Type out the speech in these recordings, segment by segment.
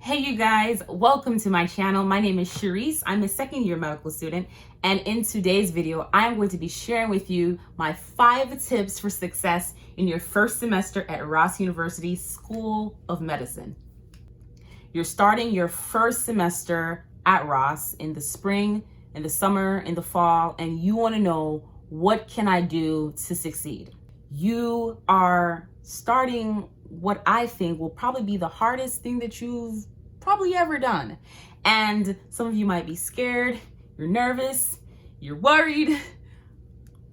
Hey you guys, welcome to my channel. My name is Sharice. I'm a second year medical student, and in today's video, I'm going to be sharing with you my 5 tips for success in your first semester at Ross University School of Medicine. You're starting your first semester at Ross in the spring, in the summer, in the fall, and you want to know, what can I do to succeed? You are starting what I think will probably be the hardest thing that you've probably ever done. And some of you might be scared, you're nervous, you're worried,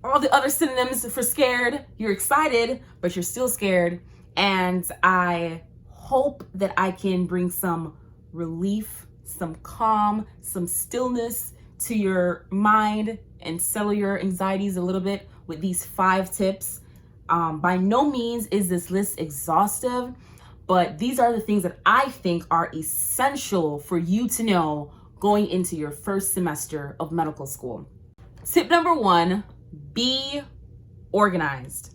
all the other synonyms for scared. You're excited, but you're still scared. And I hope that I can bring some relief, some calm, some stillness to your mind and settle your anxieties a little bit with these 5 tips. By no means is this list exhaustive, but these are the things that I think are essential for you to know going into your first semester of medical school. Tip number 1, be organized.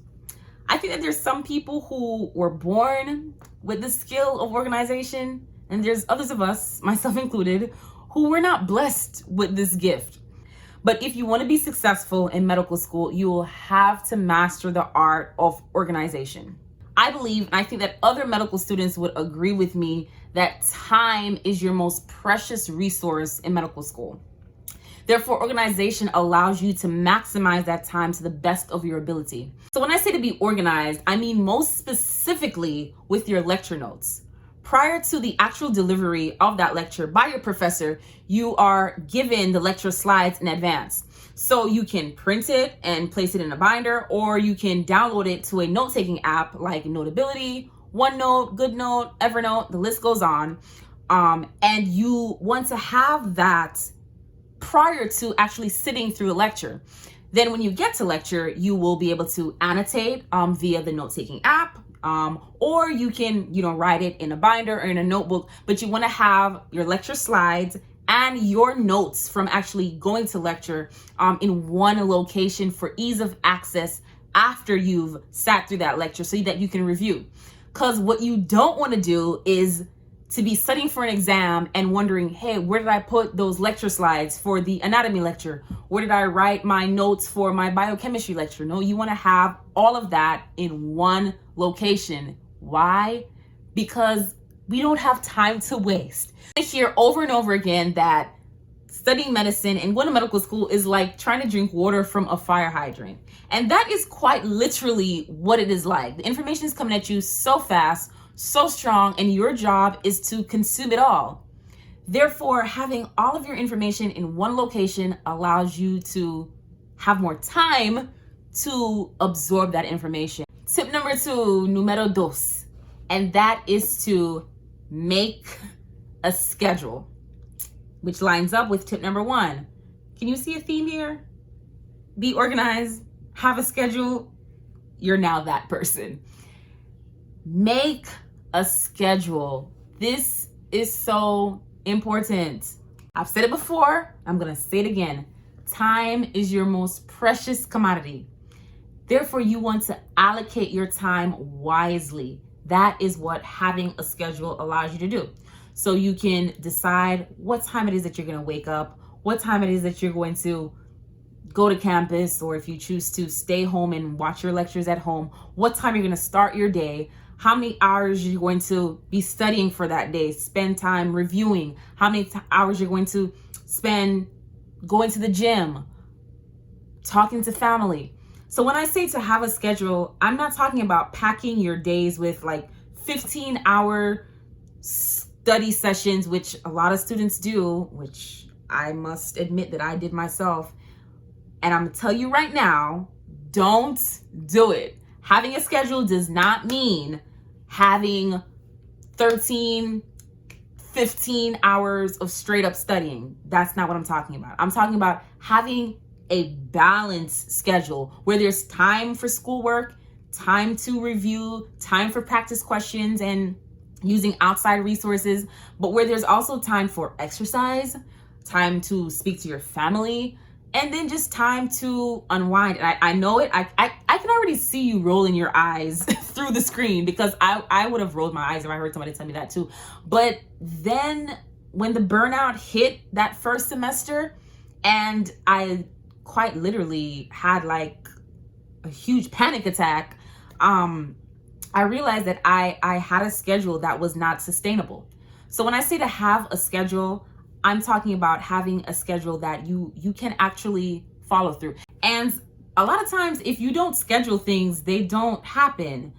I think that there's some people who were born with the skill of organization, and there's others of us, myself included, who were not blessed with this gift. But if you want to be successful in medical school, you will have to master the art of organization. I believe, and I think that other medical students would agree with me, that time is your most precious resource in medical school. Therefore, organization allows you to maximize that time to the best of your ability. So when I say to be organized, I mean most specifically with your lecture notes. Prior to the actual delivery of that lecture by your professor, you are given the lecture slides in advance. So you can print it and place it in a binder, or you can download it to a note-taking app like Notability, OneNote, GoodNote, Evernote, the list goes on. And you want to have that prior to actually sitting through a lecture. Then when you get to lecture, you will be able to annotate via the note-taking app. Or you can, write it in a binder or in a notebook, but you want to have your lecture slides and your notes from actually going to lecture in one location for ease of access after you've sat through that lecture so that you can review. Because what you don't want to do is to be studying for an exam and wondering, hey, where did I put those lecture slides for the anatomy lecture? Where did I write my notes for my biochemistry lecture? No, you want to have all of that in one location. Why? Because we don't have time to waste. I hear over and over again that studying medicine and going to medical school is like trying to drink water from a fire hydrant. And that is quite literally what it is like. The information is coming at you so fast, so strong, and your job is to consume it all. Therefore, having all of your information in one location allows you to have more time to absorb that information. Tip number 2, numero dos, and that is to make a schedule, which lines up with tip number 1. Can you see a theme here? Be organized, have a schedule. You're now that person. Make a schedule. This is so important. I've said it before, I'm gonna say it again. Time is your most precious commodity. Therefore, you want to allocate your time wisely. That is what having a schedule allows you to do. So you can decide what time it is that you're gonna wake up, what time it is that you're going to go to campus, or if you choose to stay home and watch your lectures at home, what time you're gonna start your day, how many hours you're going to be studying for that day, spend time reviewing, how many hours you're going to spend going to the gym, talking to family. So when I say to have a schedule, I'm not talking about packing your days with like 15-hour study sessions, which a lot of students do, which I must admit that I did myself. And I'm gonna tell you right now, don't do it. Having a schedule does not mean having 13, 15 hours of straight up studying. That's not what I'm talking about. I'm talking about having a balanced schedule where there's time for schoolwork, time to review, time for practice questions and using outside resources, but where there's also time for exercise, time to speak to your family, and then just time to unwind. And I know it. I can already see you rolling your eyes through the screen, because I would have rolled my eyes if I heard somebody tell me that too. But then when the burnout hit that first semester, and I quite literally had like a huge panic attack, I realized that I had a schedule that was not sustainable. So when I say to have a schedule, I'm talking about having a schedule that you can actually follow through. And a lot of times, if you don't schedule things, they don't happen.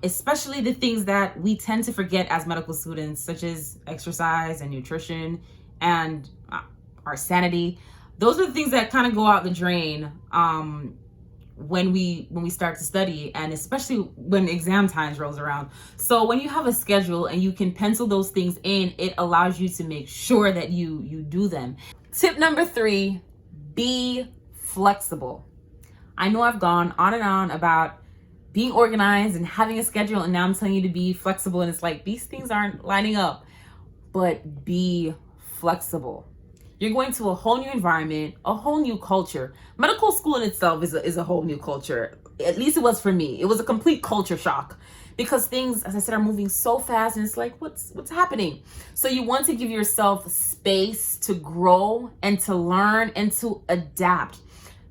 Especially the things that we tend to forget as medical students, such as exercise and nutrition and our sanity. Those are the things that kind of go out the drain when we start to study, and especially when exam times rolls around. So when you have a schedule and you can pencil those things in, it allows you to make sure that you do them. Tip number 3, be flexible. I know I've gone on and on about being organized and having a schedule, and now I'm telling you to be flexible, and it's like these things aren't lining up. But be flexible. You're going to a whole new environment, a whole new culture. Medical school in itself is a whole new culture. At least it was for me. It was a complete culture shock, because things, as I said, are moving so fast, and it's like, what's happening? So you want to give yourself space to grow and to learn and to adapt.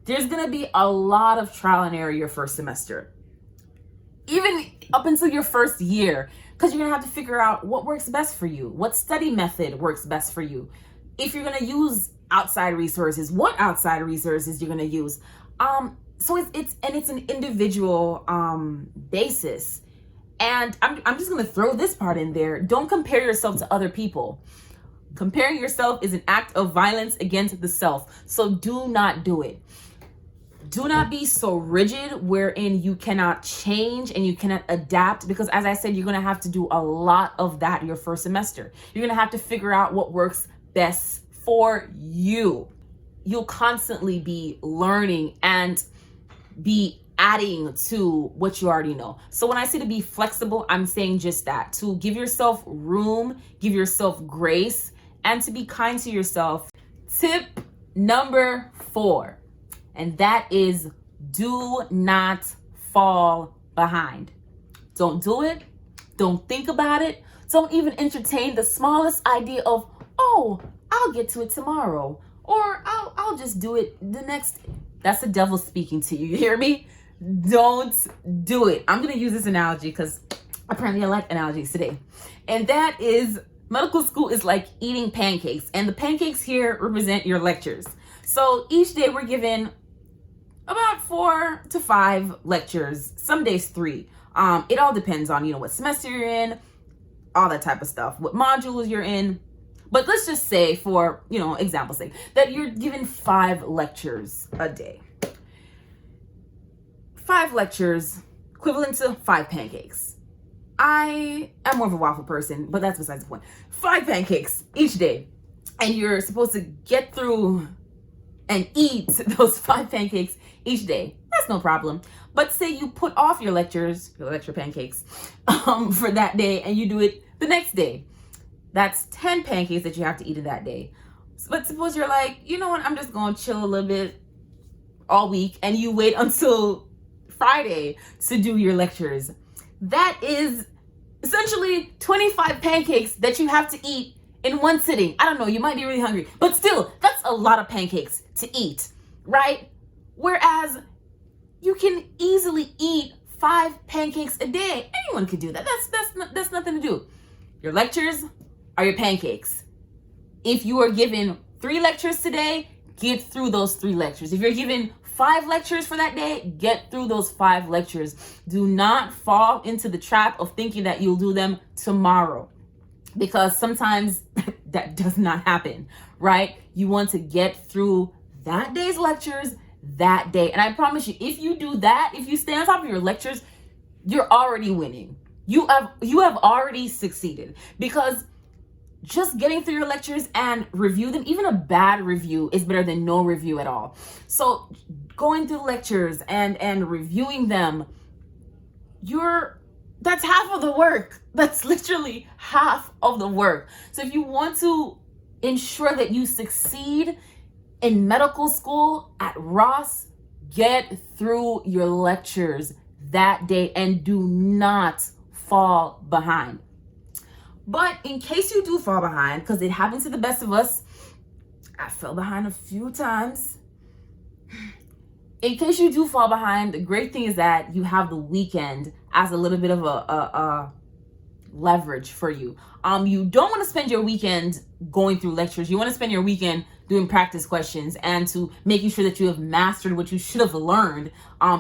There's gonna be a lot of trial and error your first semester, even up until your first year, because you're gonna have to figure out what works best for you, what study method works best for you. If you're gonna use outside resources, what outside resources you're gonna use. So it's an individual basis. And I'm just gonna throw this part in there. Don't compare yourself to other people. Comparing yourself is an act of violence against the self. So do not do it. Do not be so rigid wherein you cannot change and you cannot adapt, because as I said, you're gonna have to do a lot of that your first semester. You're gonna have to figure out what works best for you. You'll constantly be learning and be adding to what you already know. So when I say to be flexible, I'm saying just that, to give yourself room, give yourself grace, and to be kind to yourself. Tip number 4, and that is do not fall behind. Don't do it. Don't think about it. Don't even entertain the smallest idea of, oh, I'll get to it tomorrow, or I'll just do it the next. That's the devil speaking to you. You hear me? Don't do it. I'm going to use this analogy because apparently I like analogies today. And that is, medical school is like eating pancakes, and the pancakes here represent your lectures. So each day we're given about 4 to 5 lectures, some days 3. It all depends on, what semester you're in, all that type of stuff, what modules you're in. But let's just say, for, example's sake, that you're given 5 lectures a day. 5 lectures, equivalent to 5 pancakes. I am more of a waffle person, but that's besides the point. 5 pancakes each day. And you're supposed to get through and eat those 5 pancakes each day. That's no problem. But say you put off your lecture pancakes, for that day, and you do it the next day. That's 10 pancakes that you have to eat in that day. But suppose you're like, you know what, I'm just going to chill a little bit all week, and you wait until Friday to do your lectures. That is essentially 25 pancakes that you have to eat in one sitting. I don't know, you might be really hungry, but still, that's a lot of pancakes to eat, right? Whereas you can easily eat 5 pancakes a day. Anyone could do that. That's nothing to do. Your lectures are your pancakes. If you are given 3 lectures today, get through those 3 lectures. If you're given 5 lectures for that day, get through those 5 lectures. Do not fall into the trap of thinking that you'll do them tomorrow, because sometimes that does not happen, right? You want to get through that day's lectures that day. And I promise you, if you do that, if you stay on top of your lectures, you're already winning. You have already succeeded, because just getting through your lectures and review them, even a bad review is better than no review at all. So going through lectures and reviewing them, that's half of the work. That's literally half of the work. So if you want to ensure that you succeed, In medical school at Ross, get through your lectures that day and do not fall behind. But in case you do fall behind, because it happens to the best of us, I fell behind a few times. In case you do fall behind, the great thing is that you have the weekend as a little bit of a leverage for you. You don't want to spend your weekend going through lectures. You want to spend your weekend doing practice questions and to making sure that you have mastered what you should have learned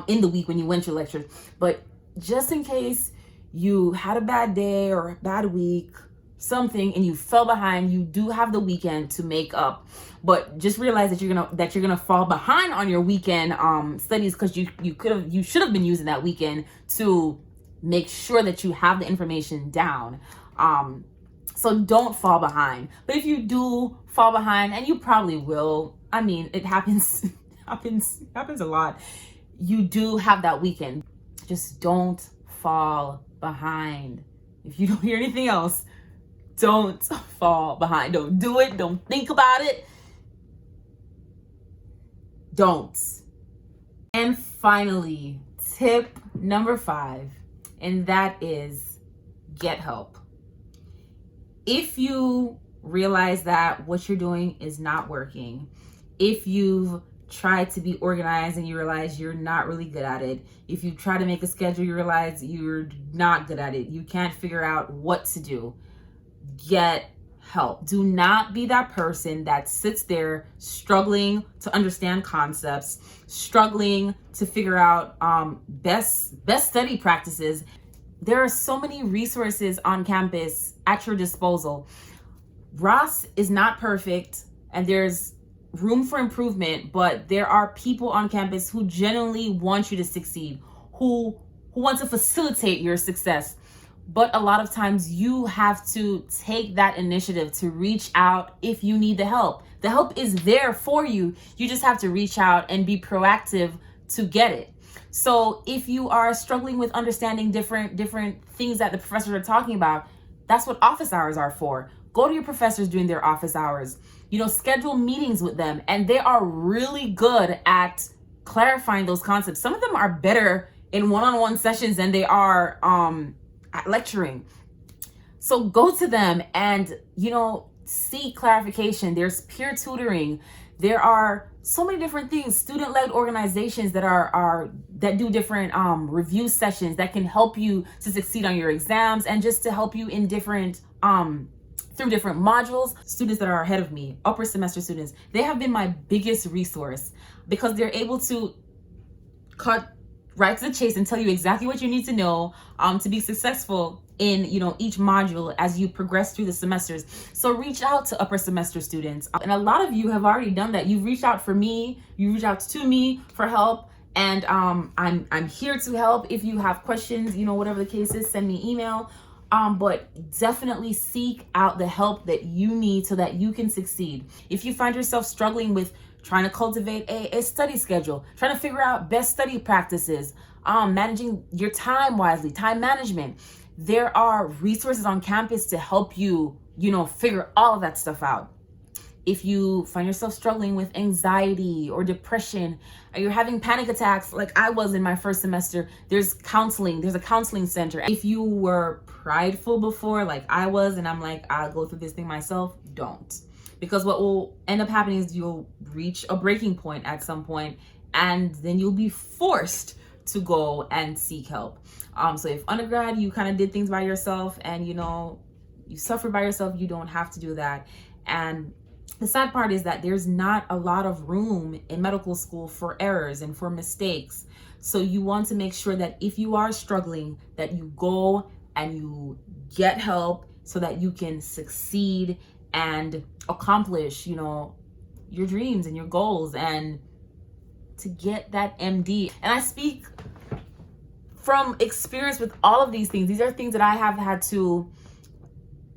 in the week when you went to lectures. But just in case you had a bad day or a bad week, something, and you fell behind, you do have the weekend to make up. But just realize that you're gonna fall behind on your weekend studies, because you should have been using that weekend to make sure that you have the information down. So don't fall behind. But if you do fall behind, and you probably will, I mean, it happens happens a lot. You do have that weekend. Just don't fall behind. If you don't hear anything else, don't fall behind. Don't do it. Don't think about it. Don't. And finally, tip number 5, and that is get help. If you realize that what you're doing is not working, if you've tried to be organized and you realize you're not really good at it, if you try to make a schedule, you realize you're not good at it, you can't figure out what to do, get help. Do not be that person that sits there struggling to understand concepts, struggling to figure out best study practices. There are so many resources on campus at your disposal. Ross is not perfect and there's room for improvement, but there are people on campus who genuinely want you to succeed, who want to facilitate your success. But a lot of times you have to take that initiative to reach out if you need the help. The help is there for you. You just have to reach out and be proactive to get it. So if you are struggling with understanding different things that the professors are talking about, that's what office hours are for. Go to your professors during their office hours. Schedule meetings with them, and they are really good at clarifying those concepts. Some of them are better in one-on-one sessions than they are at lecturing. So go to them and seek clarification. There's peer tutoring. There are so many different things, student-led organizations that do different review sessions that can help you to succeed on your exams and just to help you in different through different modules. Students that are ahead of me, upper semester students, they have been my biggest resource because they're able to cut right to the chase and tell you exactly what you need to know to be successful in each module as you progress through the semesters. So reach out to upper semester students, and a lot of you have already done that. You've reached out for me, you reach out to me for help, and I'm here to help. If you have questions, whatever the case is, send me email. But definitely seek out the help that you need so that you can succeed. If you find yourself struggling with trying to cultivate a study schedule, trying to figure out best study practices, managing your time wisely, time management, there are resources on campus to help you, figure all of that stuff out. If you find yourself struggling with anxiety or depression, or you're having panic attacks like I was in my first semester, there's counseling. There's a counseling center. If you were prideful before, like I was, and I'm like, I'll go through this thing myself, don't. Because what will end up happening is you'll reach a breaking point at some point, and then you'll be forced to go and seek help. So if undergrad, you kind of did things by yourself and, you suffered by yourself, you don't have to do that. And the sad part is that there's not a lot of room in medical school for errors and for mistakes. So you want to make sure that if you are struggling, that you go and you get help so that you can succeed and accomplish, your dreams and your goals and to get that MD. And I speak from experience with all of these things. These are things that I have had to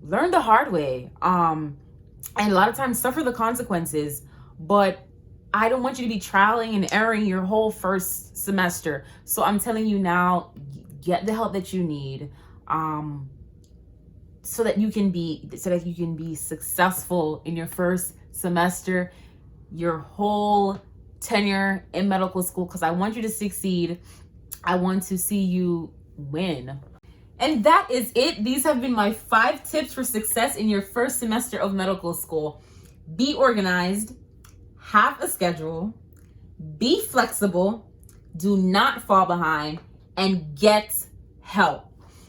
learn the hard way. And a lot of times suffer the consequences, but I don't want you to be trialing and erroring your whole first semester. So I'm telling you now, get the help that you need, so that you can be successful in your first semester. your whole tenure in medical school because I want you to succeed. I want to see you win. And that is it. These have been my 5 tips for success in your first semester of medical school. Be organized, have a schedule, be flexible, do not fall behind, and get help.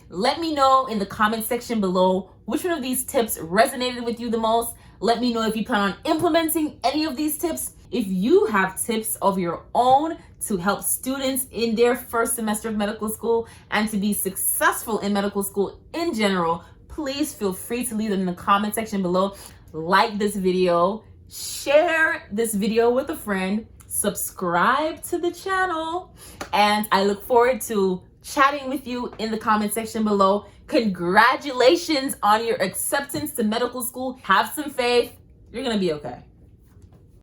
Let me know in the comment section below which one of these tips resonated with you the most. Let me know if you plan on implementing any of these tips. If you have tips of your own to help students in their first semester of medical school and to be successful in medical school in general, please feel free to leave them in the comment section below. Like this video, share this video with a friend, subscribe to the channel, and I look forward to chatting with you in the comment section below. Congratulations on your acceptance to medical school. Have some faith. You're gonna be okay.